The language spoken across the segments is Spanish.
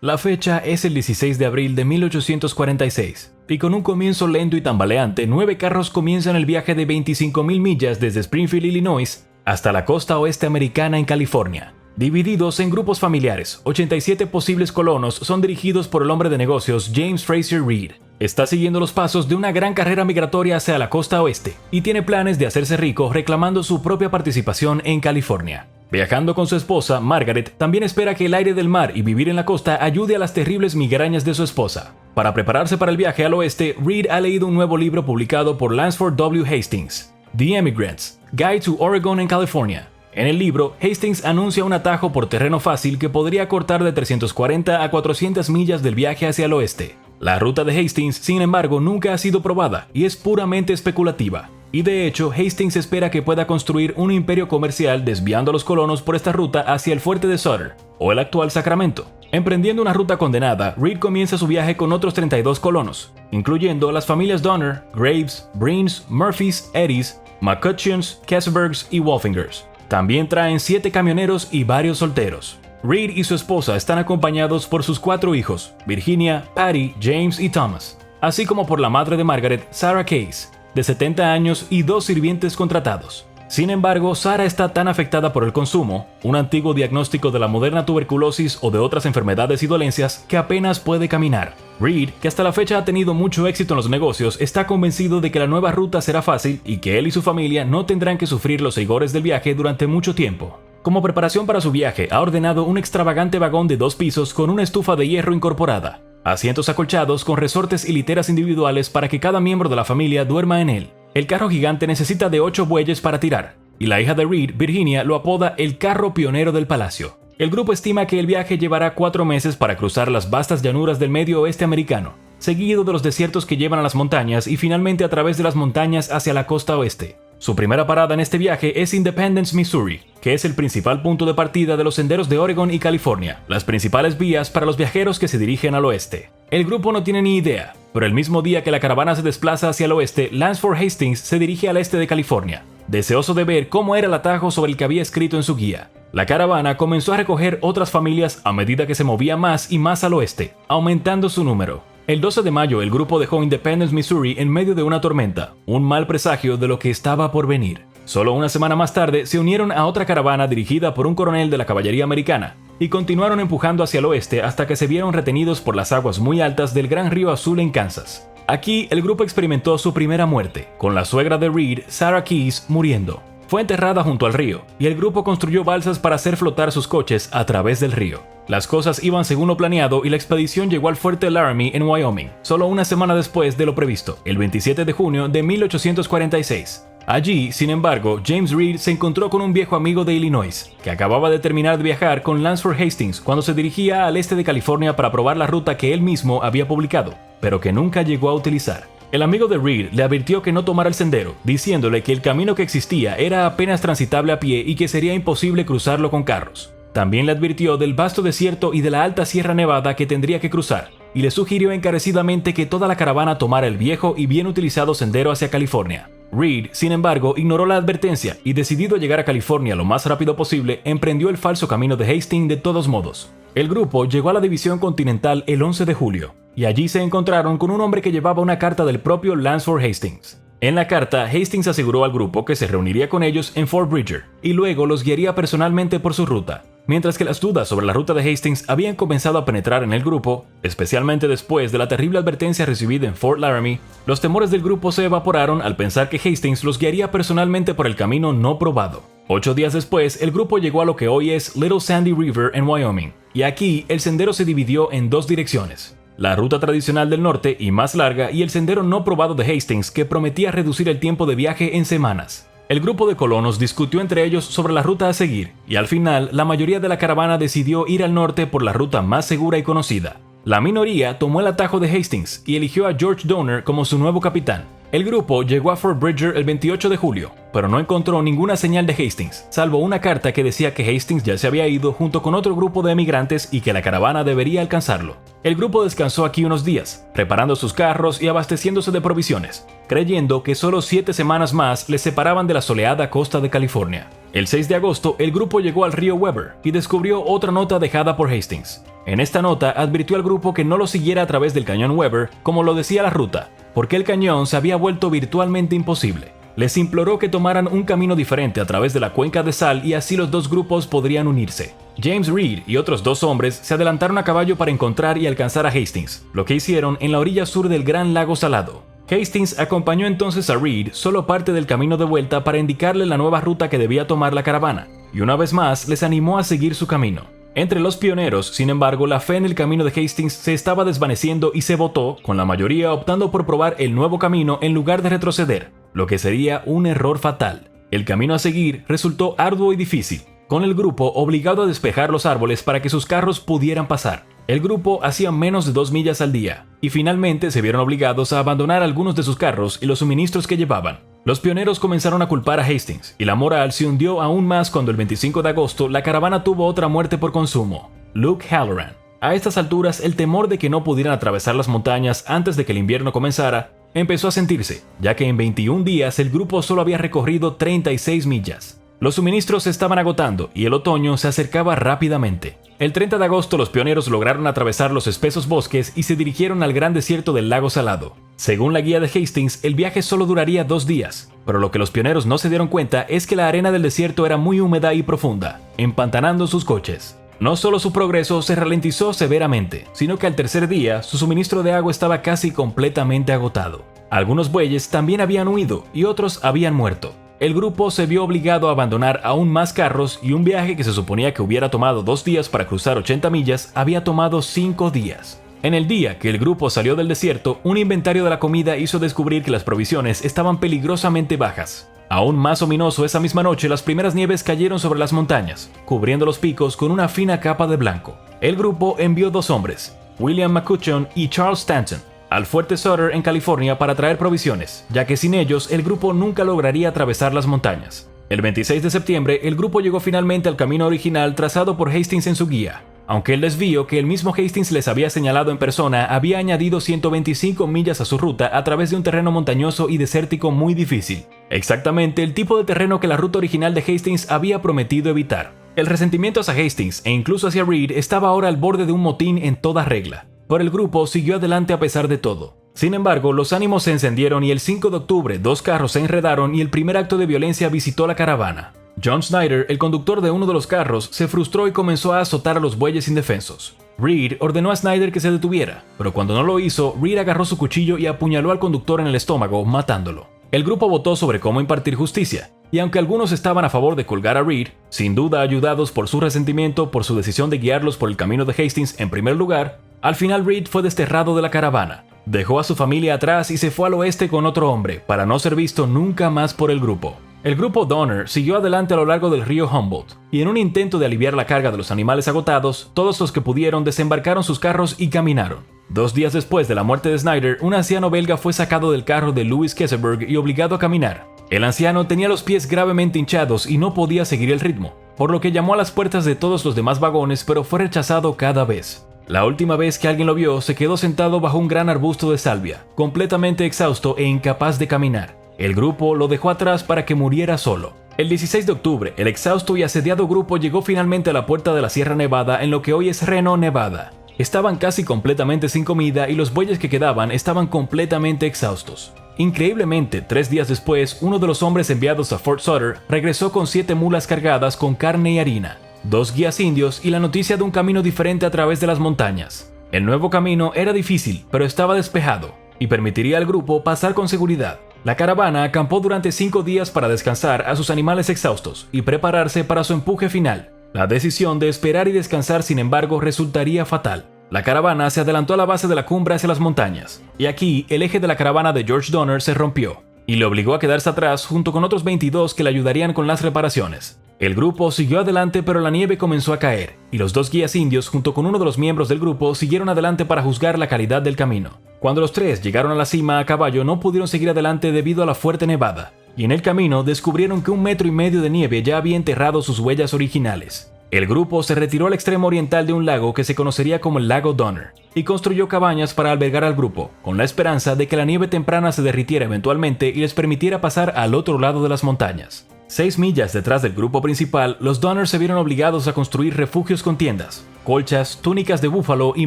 La fecha es el 16 de abril de 1846, y con un comienzo lento y tambaleante, 9 carros comienzan el viaje de 25.000 millas desde Springfield, Illinois, hasta la costa oeste americana en California. Divididos en grupos familiares, 87 posibles colonos son dirigidos por el hombre de negocios James Fraser Reed. Está siguiendo los pasos de una gran carrera migratoria hacia la costa oeste y tiene planes de hacerse rico reclamando su propia participación en California. Viajando con su esposa, Margaret, también espera que el aire del mar y vivir en la costa ayude a las terribles migrañas de su esposa. Para prepararse para el viaje al oeste, Reed ha leído un nuevo libro publicado por Lansford W. Hastings, The Emigrants, Guide to Oregon and California. En el libro, Hastings anuncia un atajo por terreno fácil que podría cortar de 340 a 400 millas del viaje hacia el oeste. La ruta de Hastings, sin embargo, nunca ha sido probada y es puramente especulativa. Y de hecho, Hastings espera que pueda construir un imperio comercial desviando a los colonos por esta ruta hacia el fuerte de Sutter, o el actual Sacramento. Emprendiendo una ruta condenada, Reed comienza su viaje con otros 32 colonos, incluyendo las familias Donner, Graves, Breens, Murphys, Eddies, McCutcheons, Kesselbergs y Wolfingers. También traen 7 camioneros y varios solteros. Reed y su esposa están acompañados por sus 4 hijos, Virginia, Patty, James y Thomas, así como por la madre de Margaret, Sarah Case, de 70 años y 2 sirvientes contratados. Sin embargo, Sarah está tan afectada por el consumo, un antiguo diagnóstico de la moderna tuberculosis o de otras enfermedades y dolencias, que apenas puede caminar. Reed, que hasta la fecha ha tenido mucho éxito en los negocios, está convencido de que la nueva ruta será fácil y que él y su familia no tendrán que sufrir los rigores del viaje durante mucho tiempo. Como preparación para su viaje, ha ordenado un extravagante vagón de 2 pisos con una estufa de hierro incorporada, asientos acolchados con resortes y literas individuales para que cada miembro de la familia duerma en él. El carro gigante necesita de 8 bueyes para tirar, y la hija de Reed, Virginia, lo apoda el carro pionero del palacio. El grupo estima que el viaje llevará 4 meses para cruzar las vastas llanuras del medio oeste americano, seguido de los desiertos que llevan a las montañas y finalmente a través de las montañas hacia la costa oeste. Su primera parada en este viaje es Independence, Missouri, que es el principal punto de partida de los senderos de Oregon y California, las principales vías para los viajeros que se dirigen al oeste. El grupo no tiene ni idea, pero el mismo día que la caravana se desplaza hacia el oeste, Lansford Hastings se dirige al este de California, deseoso de ver cómo era el atajo sobre el que había escrito en su guía. La caravana comenzó a recoger otras familias a medida que se movía más y más al oeste, aumentando su número. El 12 de mayo el grupo dejó Independence, Missouri en medio de una tormenta, un mal presagio de lo que estaba por venir. Solo una semana más tarde se unieron a otra caravana dirigida por un coronel de la caballería americana y continuaron empujando hacia el oeste hasta que se vieron retenidos por las aguas muy altas del Gran Río Azul en Kansas. Aquí el grupo experimentó su primera muerte, con la suegra de Reed, Sarah Case, muriendo. Fue enterrada junto al río, y el grupo construyó balsas para hacer flotar sus coches a través del río. Las cosas iban según lo planeado y la expedición llegó al fuerte Laramie en Wyoming, solo una semana después de lo previsto, el 27 de junio de 1846. Allí, sin embargo, James Reed se encontró con un viejo amigo de Illinois, que acababa de terminar de viajar con Lansford Hastings cuando se dirigía al este de California para probar la ruta que él mismo había publicado, pero que nunca llegó a utilizar. El amigo de Reed le advirtió que no tomara el sendero, diciéndole que el camino que existía era apenas transitable a pie y que sería imposible cruzarlo con carros. También le advirtió del vasto desierto y de la alta Sierra Nevada que tendría que cruzar, y le sugirió encarecidamente que toda la caravana tomara el viejo y bien utilizado sendero hacia California. Reed, sin embargo, ignoró la advertencia y, decidido a llegar a California lo más rápido posible, emprendió el falso camino de Hastings de todos modos. El grupo llegó a la división continental el 11 de julio, y allí se encontraron con un hombre que llevaba una carta del propio Lansford Hastings. En la carta, Hastings aseguró al grupo que se reuniría con ellos en Fort Bridger, y luego los guiaría personalmente por su ruta. Mientras que las dudas sobre la ruta de Hastings habían comenzado a penetrar en el grupo, especialmente después de la terrible advertencia recibida en Fort Laramie, los temores del grupo se evaporaron al pensar que Hastings los guiaría personalmente por el camino no probado. 8 días después, el grupo llegó a lo que hoy es Little Sandy River en Wyoming, y aquí el sendero se dividió en 2 direcciones. La ruta tradicional del norte y más larga y el sendero no probado de Hastings que prometía reducir el tiempo de viaje en semanas. El grupo de colonos discutió entre ellos sobre la ruta a seguir, y al final la mayoría de la caravana decidió ir al norte por la ruta más segura y conocida. La minoría tomó el atajo de Hastings y eligió a George Donner como su nuevo capitán. El grupo llegó a Fort Bridger el 28 de julio, pero no encontró ninguna señal de Hastings, salvo una carta que decía que Hastings ya se había ido junto con otro grupo de emigrantes y que la caravana debería alcanzarlo. El grupo descansó aquí unos días, preparando sus carros y abasteciéndose de provisiones, creyendo que solo 7 semanas más les separaban de la soleada costa de California. El 6 de agosto, el grupo llegó al río Weber y descubrió otra nota dejada por Hastings. En esta nota advirtió al grupo que no lo siguiera a través del cañón Weber, como lo decía la ruta, porque el cañón se había vuelto virtualmente imposible. Les imploró que tomaran un camino diferente a través de la cuenca de sal y así los dos grupos podrían unirse. James Reed y otros 2 hombres se adelantaron a caballo para encontrar y alcanzar a Hastings, lo que hicieron en la orilla sur del Gran Lago Salado. Hastings acompañó entonces a Reed solo parte del camino de vuelta para indicarle la nueva ruta que debía tomar la caravana, y una vez más les animó a seguir su camino. Entre los pioneros, sin embargo, la fe en el camino de Hastings se estaba desvaneciendo y se votó, con la mayoría optando por probar el nuevo camino en lugar de retroceder, lo que sería un error fatal. El camino a seguir resultó arduo y difícil, con el grupo obligado a despejar los árboles para que sus carros pudieran pasar. El grupo hacía menos de 2 millas al día, y finalmente se vieron obligados a abandonar algunos de sus carros y los suministros que llevaban. Los pioneros comenzaron a culpar a Hastings, y la moral se hundió aún más cuando el 25 de agosto la caravana tuvo otra muerte por consumo: Luke Halloran. A estas alturas, el temor de que no pudieran atravesar las montañas antes de que el invierno comenzara empezó a sentirse, ya que en 21 días el grupo solo había recorrido 36 millas. Los suministros se estaban agotando y el otoño se acercaba rápidamente. El 30 de agosto los pioneros lograron atravesar los espesos bosques y se dirigieron al gran desierto del lago Salado. Según la guía de Hastings, el viaje solo duraría 2 días, pero lo que los pioneros no se dieron cuenta es que la arena del desierto era muy húmeda y profunda, empantanando sus coches. No solo su progreso se ralentizó severamente, sino que al tercer día su suministro de agua estaba casi completamente agotado. Algunos bueyes también habían huido y otros habían muerto. El grupo se vio obligado a abandonar aún más carros y un viaje que se suponía que hubiera tomado 2 días para cruzar 80 millas había tomado 5 días. En el día que el grupo salió del desierto, un inventario de la comida hizo descubrir que las provisiones estaban peligrosamente bajas. Aún más ominoso, esa misma noche las primeras nieves cayeron sobre las montañas, cubriendo los picos con una fina capa de blanco. El grupo envió 2 hombres, William McCutcheon y Charles Stanton, al fuerte Sutter en California para traer provisiones, ya que sin ellos el grupo nunca lograría atravesar las montañas. El 26 de septiembre el grupo llegó finalmente al camino original trazado por Hastings en su guía, aunque el desvío que el mismo Hastings les había señalado en persona había añadido 125 millas a su ruta a través de un terreno montañoso y desértico muy difícil, exactamente el tipo de terreno que la ruta original de Hastings había prometido evitar. El resentimiento hacia Hastings e incluso hacia Reed estaba ahora al borde de un motín en toda regla. Pero el grupo siguió adelante a pesar de todo. Sin embargo, los ánimos se encendieron y el 5 de octubre 2 carros se enredaron y el primer acto de violencia visitó la caravana. John Snyder, el conductor de uno de los carros, se frustró y comenzó a azotar a los bueyes indefensos. Reed ordenó a Snyder que se detuviera, pero cuando no lo hizo, Reed agarró su cuchillo y apuñaló al conductor en el estómago, matándolo. El grupo votó sobre cómo impartir justicia, y aunque algunos estaban a favor de colgar a Reed, sin duda ayudados por su resentimiento por su decisión de guiarlos por el camino de Hastings en primer lugar, al final Reed fue desterrado de la caravana, dejó a su familia atrás y se fue al oeste con otro hombre, para no ser visto nunca más por el grupo. El grupo Donner siguió adelante a lo largo del río Humboldt, y en un intento de aliviar la carga de los animales agotados, todos los que pudieron desembarcaron sus carros y caminaron. 2 días después de la muerte de Snyder, un anciano belga fue sacado del carro de Louis Kesselberg y obligado a caminar. El anciano tenía los pies gravemente hinchados y no podía seguir el ritmo, por lo que llamó a las puertas de todos los demás vagones, pero fue rechazado cada vez. La última vez que alguien lo vio, se quedó sentado bajo un gran arbusto de salvia, completamente exhausto e incapaz de caminar. El grupo lo dejó atrás para que muriera solo. El 16 de octubre, el exhausto y asediado grupo llegó finalmente a la puerta de la Sierra Nevada en lo que hoy es Reno, Nevada. Estaban casi completamente sin comida y los bueyes que quedaban estaban completamente exhaustos. Increíblemente, 3 días después, uno de los hombres enviados a Fort Sutter regresó con 7 mulas cargadas con carne y harina, 2 guías indios y la noticia de un camino diferente a través de las montañas. El nuevo camino era difícil, pero estaba despejado, y permitiría al grupo pasar con seguridad. La caravana acampó durante 5 días para descansar a sus animales exhaustos y prepararse para su empuje final. La decisión de esperar y descansar, sin embargo, resultaría fatal. La caravana se adelantó a la base de la cumbre hacia las montañas, y aquí el eje de la caravana de George Donner se rompió, y le obligó a quedarse atrás junto con otros 22 que le ayudarían con las reparaciones. El grupo siguió adelante, pero la nieve comenzó a caer, y los 2 guías indios junto con uno de los miembros del grupo siguieron adelante para juzgar la calidad del camino. Cuando los 3 llegaron a la cima a caballo no pudieron seguir adelante debido a la fuerte nevada, y en el camino descubrieron que 1,5 metros de nieve ya había enterrado sus huellas originales. El grupo se retiró al extremo oriental de un lago que se conocería como el lago Donner y construyó cabañas para albergar al grupo, con la esperanza de que la nieve temprana se derritiera eventualmente y les permitiera pasar al otro lado de las montañas. 6 millas detrás del grupo principal, los Donner se vieron obligados a construir refugios con tiendas, colchas, túnicas de búfalo y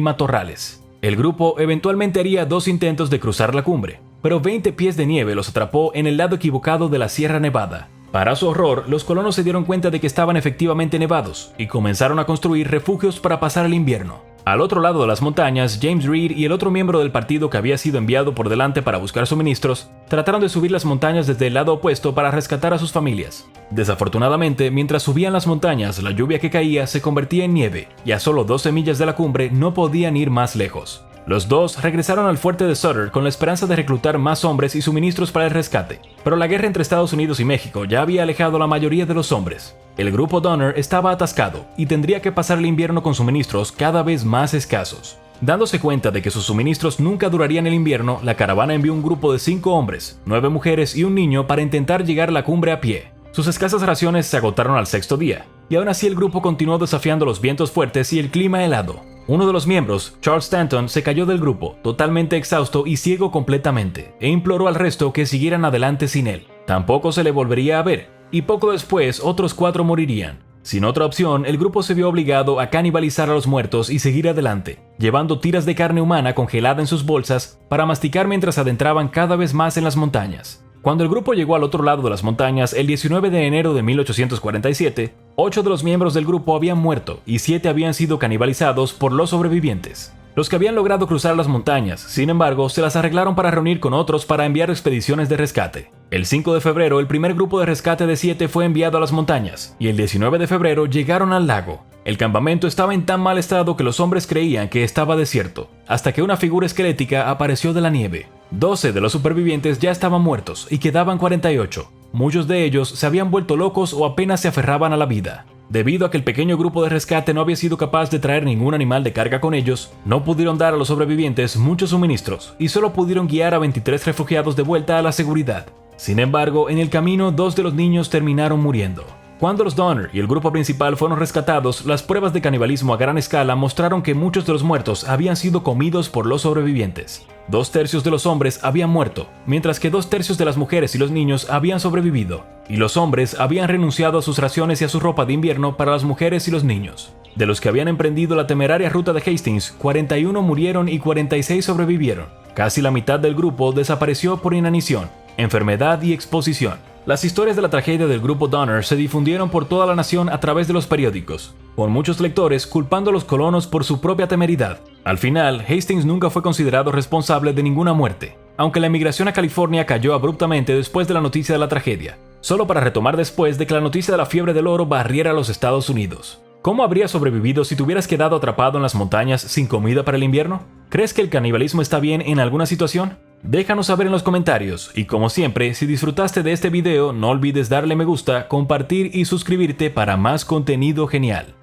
matorrales. El grupo eventualmente haría 2 intentos de cruzar la cumbre, pero 20 pies de nieve los atrapó en el lado equivocado de la Sierra Nevada. Para su horror, los colonos se dieron cuenta de que estaban efectivamente nevados y comenzaron a construir refugios para pasar el invierno. Al otro lado de las montañas, James Reed y el otro miembro del partido que había sido enviado por delante para buscar suministros, trataron de subir las montañas desde el lado opuesto para rescatar a sus familias. Desafortunadamente, mientras subían las montañas, la lluvia que caía se convertía en nieve y a solo 12 millas de la cumbre no podían ir más lejos. Los dos regresaron al fuerte de Sutter con la esperanza de reclutar más hombres y suministros para el rescate, pero la guerra entre Estados Unidos y México ya había alejado a la mayoría de los hombres. El grupo Donner estaba atascado y tendría que pasar el invierno con suministros cada vez más escasos. Dándose cuenta de que sus suministros nunca durarían el invierno, la caravana envió un grupo de 5 hombres, 9 mujeres y un niño para intentar llegar a la cumbre a pie. Sus escasas raciones se agotaron al 6º día, y aún así el grupo continuó desafiando los vientos fuertes y el clima helado. Uno de los miembros, Charles Stanton, se cayó del grupo, totalmente exhausto y ciego completamente, e imploró al resto que siguieran adelante sin él. Tampoco se le volvería a ver, y poco después otros 4 morirían. Sin otra opción, el grupo se vio obligado a canibalizar a los muertos y seguir adelante, llevando tiras de carne humana congelada en sus bolsas para masticar mientras adentraban cada vez más en las montañas. Cuando el grupo llegó al otro lado de las montañas el 19 de enero de 1847, 8 de los miembros del grupo habían muerto y 7 habían sido canibalizados por los sobrevivientes. Los que habían logrado cruzar las montañas, sin embargo, se las arreglaron para reunir con otros para enviar expediciones de rescate. El 5 de febrero, el primer grupo de rescate de 7 fue enviado a las montañas, y el 19 de febrero llegaron al lago. El campamento estaba en tan mal estado que los hombres creían que estaba desierto, hasta que una figura esquelética apareció de la nieve. 12 de los supervivientes ya estaban muertos y quedaban 48. Muchos de ellos se habían vuelto locos o apenas se aferraban a la vida. Debido a que el pequeño grupo de rescate no había sido capaz de traer ningún animal de carga con ellos, no pudieron dar a los sobrevivientes muchos suministros y solo pudieron guiar a 23 refugiados de vuelta a la seguridad. Sin embargo, en el camino 2 de los niños terminaron muriendo. Cuando los Donner y el grupo principal fueron rescatados, las pruebas de canibalismo a gran escala mostraron que muchos de los muertos habían sido comidos por los sobrevivientes. 2/3 de los hombres habían muerto, mientras que 2/3 de las mujeres y los niños habían sobrevivido, y los hombres habían renunciado a sus raciones y a su ropa de invierno para las mujeres y los niños. De los que habían emprendido la temeraria ruta de Hastings, 41 murieron y 46 sobrevivieron. Casi la mitad del grupo desapareció por inanición, enfermedad y exposición. Las historias de la tragedia del grupo Donner se difundieron por toda la nación a través de los periódicos, con muchos lectores culpando a los colonos por su propia temeridad. Al final, Hastings nunca fue considerado responsable de ninguna muerte, aunque la emigración a California cayó abruptamente después de la noticia de la tragedia, solo para retomar después de que la noticia de la fiebre del oro barriera a los Estados Unidos. ¿Cómo habrías sobrevivido si te hubieras quedado atrapado en las montañas sin comida para el invierno? ¿Crees que el canibalismo está bien en alguna situación? Déjanos saber en los comentarios, y como siempre, si disfrutaste de este video, no olvides darle me gusta, compartir y suscribirte para más contenido genial.